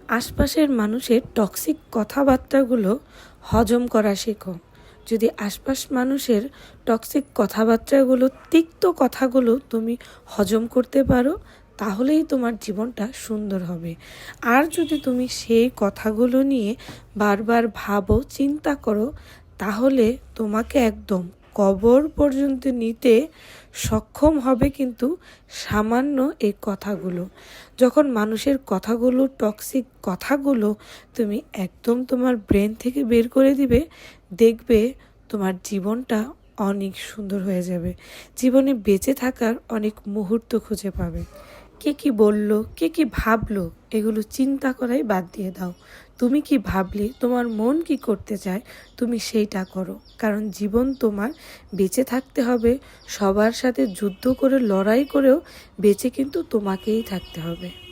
আশপাশের মানুষের টক্সিক কথাবার্তাগুলো হজম করা শেখো। যদি আশপাশ মানুষের টক্সিক কথাবার্তাগুলো, তিক্ত কথাগুলো তুমি হজম করতে পারো, তাহলেই তোমার জীবনটা সুন্দর হবে। আর যদি তুমি সেই কথাগুলো নিয়ে বারবার ভাবো, চিন্তা করো, তাহলে তোমাকে একদম কবর পর্যন্ত নিতে সক্ষম হবে কিন্তু সামান্য এই কথাগুলো। যখন মানুষের কথাগুলো, টক্সিক কথাগুলো তুমি একদম তোমার ব্রেন থেকে বের করে দিবে, দেখবে তোমার জীবনটা অনেক সুন্দর হয়ে যাবে। জীবনে বেঁচে থাকার অনেক মুহূর্ত খুঁজে পাবে। কে কি বলল, কে কি ভাবলো, এগুলো চিন্তা করাই বাদ দিয়ে দাও। তুমি কি ভাবলে, তোমার মন কি করতে চায়, তুমি সেইটা করো। কারণ জীবন তোমার বেঁচে থাকতে হবে। সবার সাথে যুদ্ধ করে, লড়াই করেও বেঁচে কিন্তু তোমাকেই থাকতে হবে।